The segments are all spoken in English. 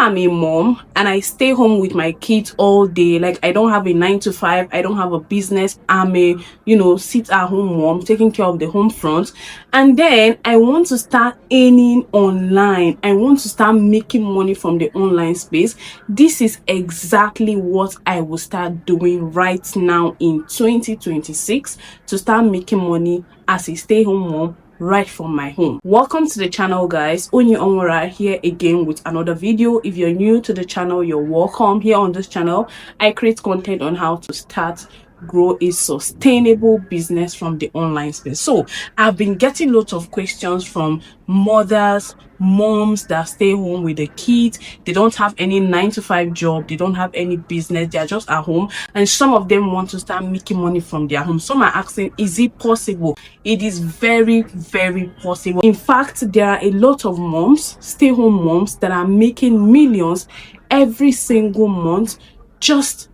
I'm a mom and I stay home with my kids all day, like I don't have a 9 to 5, I don't have a business, I'm a sit at home mom taking care of the home front, and then I want to start earning online, I want to start making money from the online space, this is exactly what I will start doing right now in 2026 to start making money as a stay-home mom right from my home. Welcome to the channel, guys. Onyi Onwara here again with another video. If you're new to the channel, you're welcome. Here on this channel, I create content on how to start, grow a sustainable business from the online space. So I've been getting lots of questions from mothers, moms that stay home with the kids. They don't have any 9 to 5 job, they don't have any business, they're just at home, and some of them want to start making money from their home. Some are asking, is it possible? It is very, very possible. In fact, there are a lot of moms, stay-home moms, that are making millions every single month just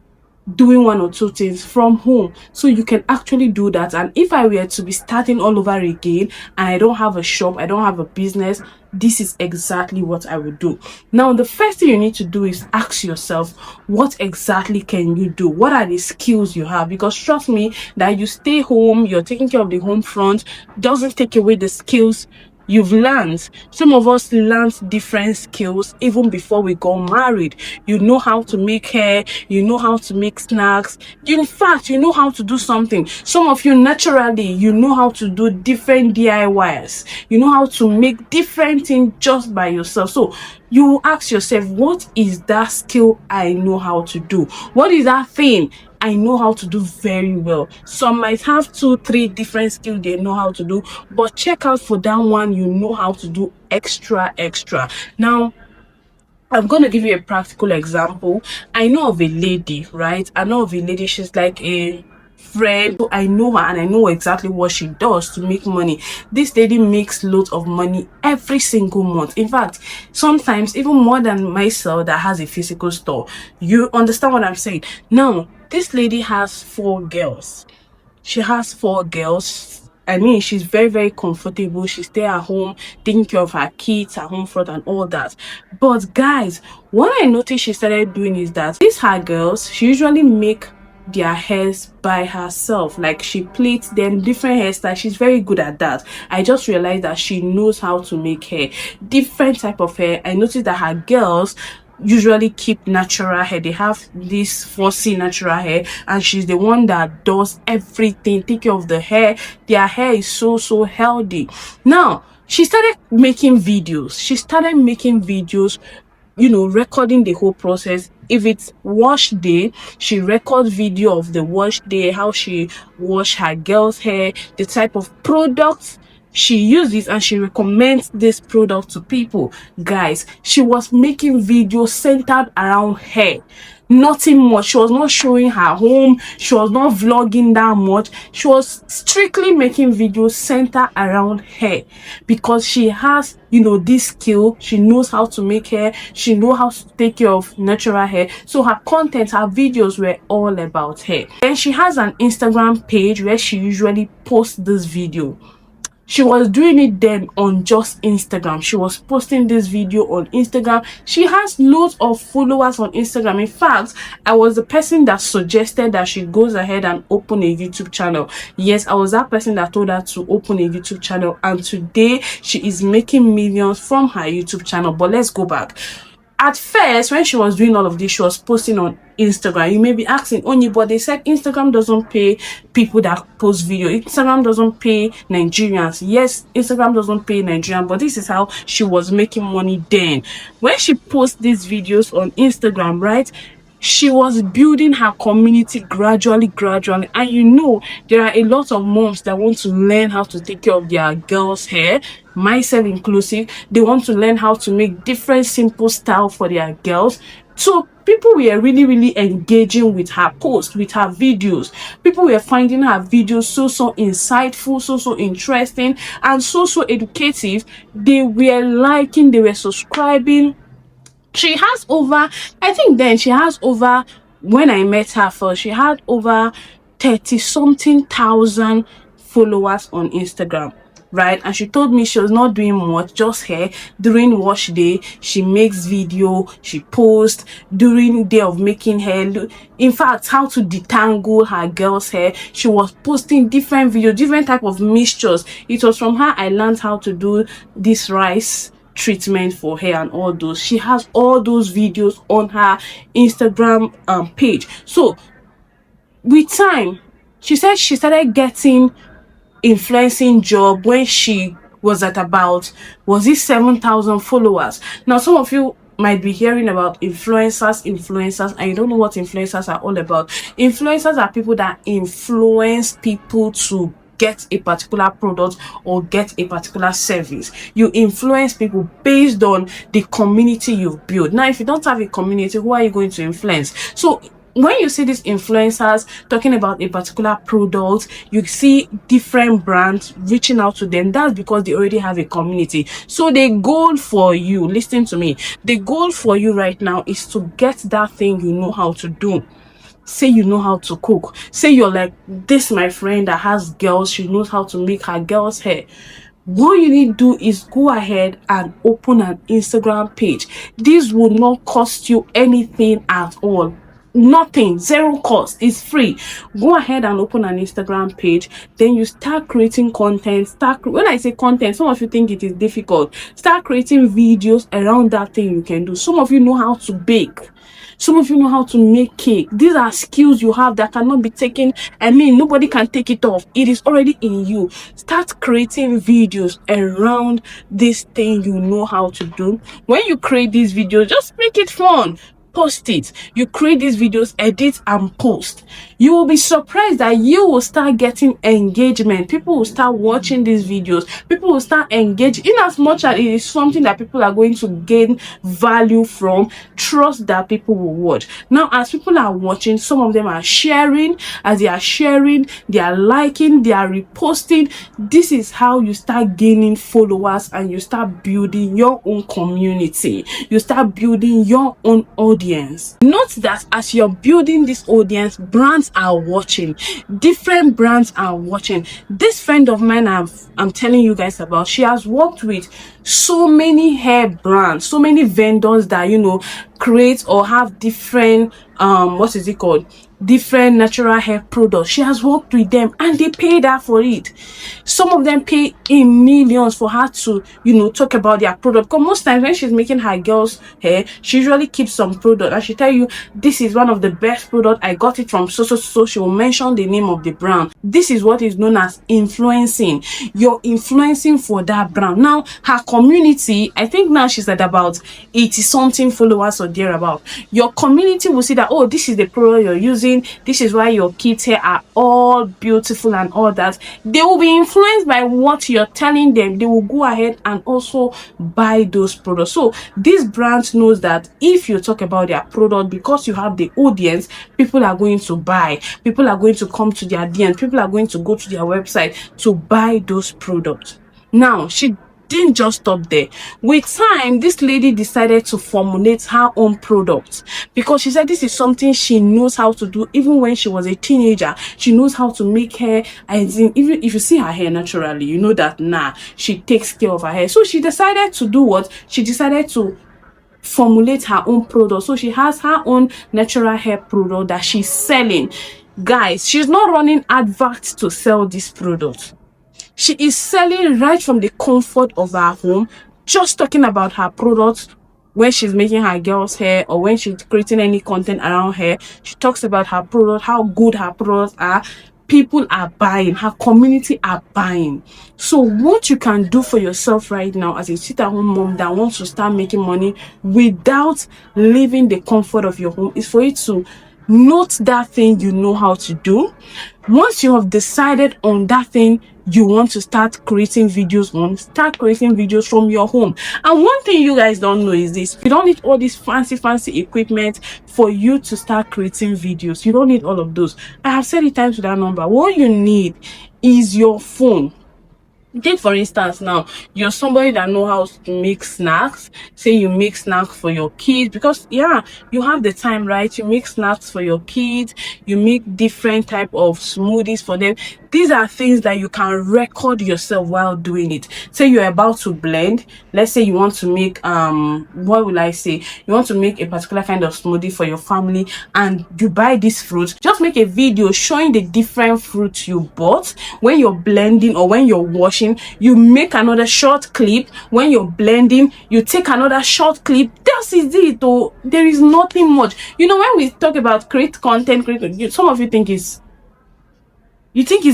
doing one or two things from home. So you can actually do that. And if I were to be starting all over again and I don't have a shop, I don't have a business, this is exactly what I would do. Now, the first thing you need to do is ask yourself, what exactly can you do? What are the skills you have? Because trust me, that you stay home, you're taking care of the home front, doesn't take away the skills you've learned. Some of us learned different skills even before we got married. You know how to make hair, you know how to make snacks, in fact, you know how to do something. Some of you naturally, you know how to do different DIYs, you know how to make different things just by yourself. So you ask yourself, what is that skill I know how to do? What is that thing I know how to do very well? Some might have 2-3 different skills they know how to do, but check out for that one you know how to do extra. Now, I'm going to give you a practical example. I know of a lady, right? I know of a lady, she's like a friend. So I know her and I know exactly what she does to make money. This lady makes loads of money every single month. In fact, sometimes even more than myself that has a physical store. You understand what I'm saying? Now, this lady has 4 girls. She has 4 girls. I mean, she's very, very comfortable. She stay at home, taking care of her kids, her home front and all that. But guys, what I noticed she started doing is that these her girls, she usually make their hairs by herself. Like, she plaits them different hairstyles. She's very good at that. I just realized that she knows how to make hair, different type of hair. I noticed that her girls usually keep natural hair. They have this 4C natural hair, and she's the one that does everything, take care of the hair. Their hair is so healthy. Now, she started making videos. Recording the whole process. If it's wash day, she records video of the wash day, how she wash her girl's hair, the type of products she uses, and she recommends this product to people. Guys, she was making videos centered around hair, nothing much. She was not showing her home, she was not vlogging that much. She was strictly making videos centered around hair, because she has this skill. She knows how to make hair, she knows how to take care of natural hair. So her content, her videos were all about hair. Then she has an Instagram page where she usually posts this video. She was doing it then on just Instagram. She was posting this video on Instagram. She has loads of followers on Instagram. In fact, I was the person that suggested that she goes ahead and open a YouTube channel. Yes, I was that person that told her to open a YouTube channel, and today she is making millions from her YouTube channel. But let's go back. At first, when she was doing all of this, she was posting on Instagram. You may be asking, Onyi, but they said Instagram doesn't pay people that post video. Instagram doesn't pay Nigerians. Yes, Instagram doesn't pay Nigerians, but this is how she was making money then. When she posts these videos on Instagram, right, she was building her community gradually, and there are a lot of moms that want to learn how to take care of their girls' hair, myself inclusive. They want to learn how to make different simple style for their girls. So people were really engaging with her posts, with her videos. People were finding her videos so insightful, so interesting, and so educative. They were liking, they were subscribing. She has over, I think then she has over, when I met her first, she had over 30-something thousand followers on Instagram. right? And she told me she was not doing much, just hair. During wash day, she makes video, she posts. During day of making hair, in fact, how to detangle her girl's hair, she was posting different videos, different type of mixtures. It was from her I learned how to do this rice treatment for hair and all those. She has all those videos on her Instagram page. So with time, she said she started getting influencing job when she was at about, was it 7,000 followers. Now some of you might be hearing about influencers, and you don't know what influencers are all about. Influencers are people that influence people to get a particular product or get a particular service. You influence people based on the community you've built. Now if you don't have a community, who are you going to influence? So when you see these influencers talking about a particular product, you see different brands reaching out to them. That's because they already have a community. So the goal for you, listen to me, the goal for you right now is to get that thing you know how to do. Say you know how to cook. Say you're like this my friend that has girls, she knows how to make her girls hair. What you need to do is go ahead and open an Instagram page. This will not cost you anything at all. Nothing, zero cost, it's free. Go ahead and open an Instagram page. Then you start creating content. When I say content, some of you think it is difficult. Start creating videos around that thing you can do. Some of you know how to bake. Some of you know how to make cake. These are skills you have that cannot be taken. I mean, nobody can take it off. It is already in you. Start creating videos around this thing you know how to do. When you create these videos, just make it fun. Post it. You create these videos, edit and post. You will be surprised that you will start getting engagement. People will start watching these videos. People will start engaging. In as much as it is something that people are going to gain value from, trust that people will watch. Now as people are watching, some of them are sharing. As they are sharing, they are liking, they are reposting. This is how you start gaining followers and you start building your own community. You start building your own audience. Note that as you're building this audience, brands are watching. Different brands are watching. This friend of mine I'm telling you guys about, she has worked with so many hair brands, so many vendors that, you know, create or have different what is it called, different natural hair products. She has worked with them and they paid her for it. Some of them pay in millions for her to, you know, talk about their product. Because most times when she's making her girls hair, she usually keeps some product and she tell you, this is one of the best product, I got it from so. She will mention the name of the brand. This is what is known as influencing. You're influencing for that brand. Now her community, I think now she's at about 80 something followers or thereabout. Your community will see that, oh, this is the product you're using, this is why your kids hair are all beautiful and all that. They will be influenced by what you're telling them. They will go ahead and also buy those products. So these brands knows that if you talk about their product, because you have the audience, people are going to buy, people are going to come to their DMs, people are going to go to their website to buy those products. Now she didn't just stop there. With time, this lady decided to formulate her own product because she said this is something she knows how to do. Even when she was a teenager, she knows how to make hair. Even if you see her hair naturally, you know that she takes care of her hair. So she decided to do what? She decided to formulate her own product. So she has her own natural hair product that she's selling. Guys, she's not running adverts to sell this product. She is selling right from the comfort of her home, just talking about her products. When she's making her girls hair or when she's creating any content around her, she talks about her product, how good her products are. People are buying, her community are buying. So what you can do for yourself right now as a sit-at-home mom that wants to start making money without leaving the comfort of your home is for you to note that thing you know how to do. Once you have decided on that thing you want to start creating videos on, start creating videos from your home. And one thing you guys don't know is this: you don't need all this fancy equipment for you to start creating videos. You don't need all of those. I have said it times to that number. What you need is your phone. Take for instance, now you're somebody that know how to make snacks. Say you make snacks for your kids, because yeah, you have the time, right? You make snacks for your kids, you make different type of smoothies for them. These are things that you can record yourself while doing it. Say you're about to blend. Let's say you want to make what will I say, you want to make a particular kind of smoothie for your family, and you buy this fruit. Just make a video showing the different fruits you bought. When you're blending or when you're washing, you make another short clip. When you're blending, you take another short clip. That is it. Oh, there is nothing much. You know, when we talk about create content, some of you think it's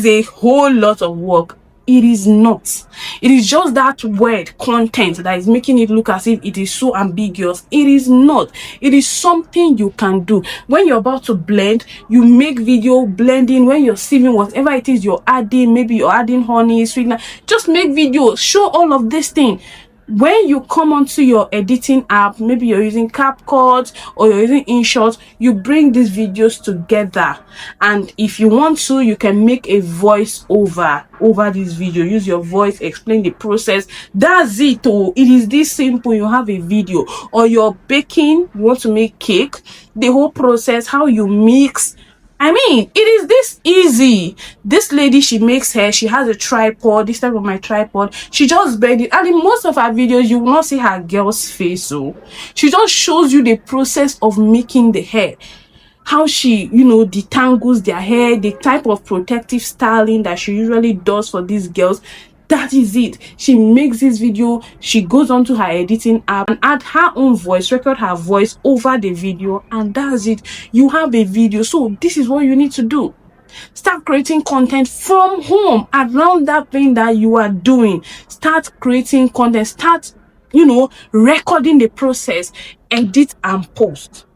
a whole lot of work. It is not. It is just that word content that is making it look as if it is so ambiguous. It is not. It is something you can do. When you're about to blend, you make video blending. When you're sieving whatever it is you're adding, maybe you're adding honey, sweetener, just make videos, show all of this thing. When you come onto your editing app, maybe you're using CapCut or you're using InShot, you bring these videos together, and if you want to, you can make a voice over this video. Use your voice, explain the process. That's it. Oh, it is this simple. You have a video. Or you're baking, you want to make cake, the whole process, how you mix. I mean, it is this easy. This lady, she makes hair. She has a tripod. This type of my tripod. She just bend it. And in most of her videos, you will not see her girl's face. So she just shows you the process of making the hair. How she, detangles their hair, the type of protective styling that she usually does for these girls. That is it. She makes this video, she goes onto her editing app and add her own voice, record her voice over the video, and that's it. You have a video. So this is what you need to do. Start creating content from home around that thing that you are doing. Start creating content. Start, recording the process, edit and post.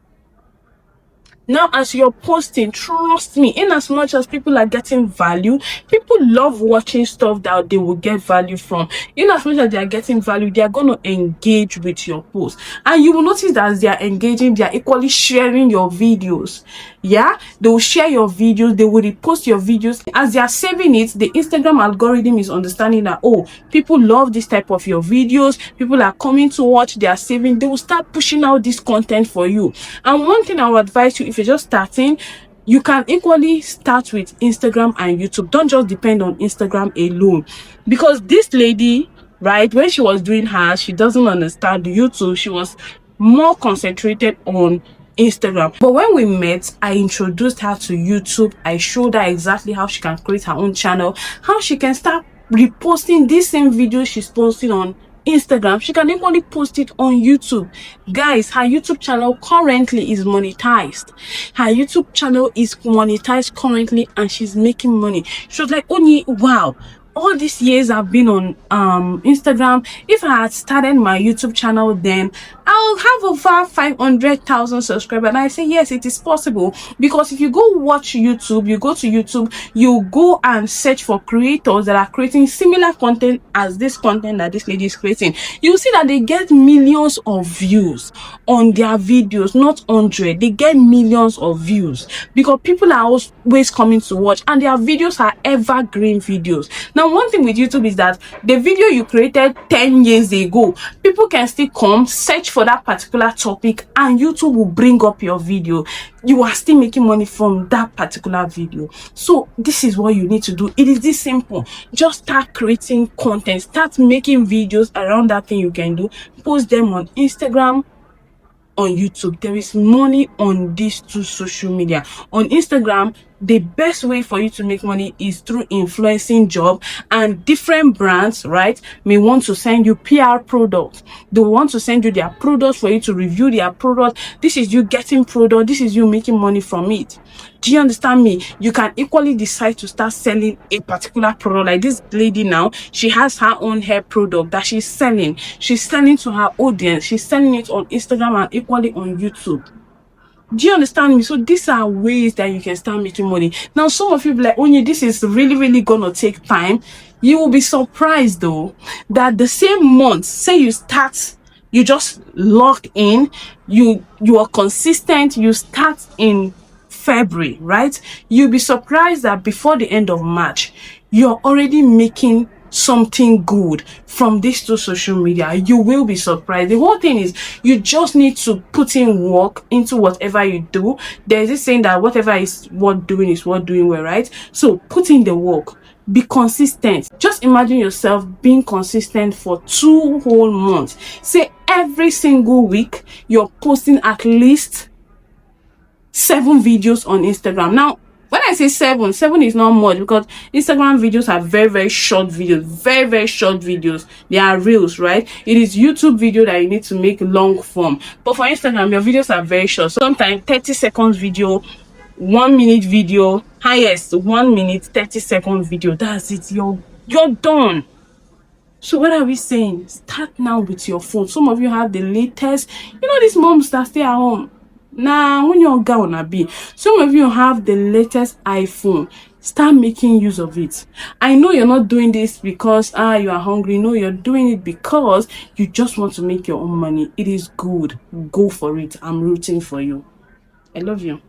Now, as you're posting, trust me, in as much as people are getting value, people love watching stuff that they will get value from. In as much as they are getting value, they are going to engage with your post. And you will notice that as they are engaging, they are equally sharing your videos. Yeah, they will share your videos, they will repost your videos. As they are saving it, the Instagram algorithm is understanding that, oh, people love this type of your videos, people are coming to watch, they are saving, they will start pushing out this content for you. And one thing I would advise you, if you're just starting, you can equally start with Instagram and YouTube. Don't just depend on Instagram alone, because this lady, right, when she was doing hers, she doesn't understand YouTube. She was more concentrated on Instagram. But when we met, I introduced her to YouTube. I showed her exactly how she can create her own channel, how she can start reposting this same video she's posting on Instagram. She can equally post it on YouTube. Guys, her YouTube channel currently is monetized. Her YouTube channel is monetized currently, and she's making money. She was like, Oni, wow, all these years I've been on Instagram. If I had started my YouTube channel then, I'll have over 500,000 subscribers. And I say, yes, it is possible, because if you go watch YouTube, you go to YouTube, you go and search for creators that are creating similar content as this content that this lady is creating. You'll see that they get millions of views on their videos, not 100. They get millions of views because people are always coming to watch, and their videos are evergreen videos. Now, one thing with YouTube is that the video you created 10 years ago, people can still come search for that particular topic, and YouTube will bring up your video. You are still making money from that particular video. So this is what you need to do. It is this simple. Just start creating content, start making videos around that thing you can do, post them on Instagram, on YouTube. There is money on these two social media. On Instagram, the best way for you to make money is through influencing job, and different brands, right, may want to send you PR products. They want to send you their products for you to review their product. This is you getting product. This is you making money from it. Do you understand me? You can equally decide to start selling a particular product. Like this lady now, she has her own hair product that she's selling. She's selling to her audience. She's selling it on Instagram and equally on YouTube. Do you understand me? So these are ways that you can start making money. Now, some of you be like, Onye, this is really gonna take time. You will be surprised though that the same month, say you start, you just log in, you are consistent, you start in February, right? You'll be surprised that before the end of March, you're already making something good from these two social media, you will be surprised. The whole thing is you just need to put in work into whatever you do. There's this saying that whatever is worth doing is worth doing well, right? So put in the work, be consistent. Just imagine yourself being consistent for 2 whole months. Say every single week you're posting at least 7 videos on Instagram. Now when I say 7 is not much, because Instagram videos are very short videos, very short videos. They are reels, right? It is YouTube video that you need to make long form, but for Instagram your videos are very short. Sometimes 30 seconds video, 1 minute video, highest 1 minute 30-second video. That's it. You're done. So what are we saying? Start now with your phone. Some of you have the latest, these moms that stay at home. Nah, when you're gonna be. Some of you have the latest iPhone. Start making use of it. I know you're not doing this because you are hungry. No, you're doing it because you just want to make your own money. It is good. Go for it. I'm rooting for you. I love you.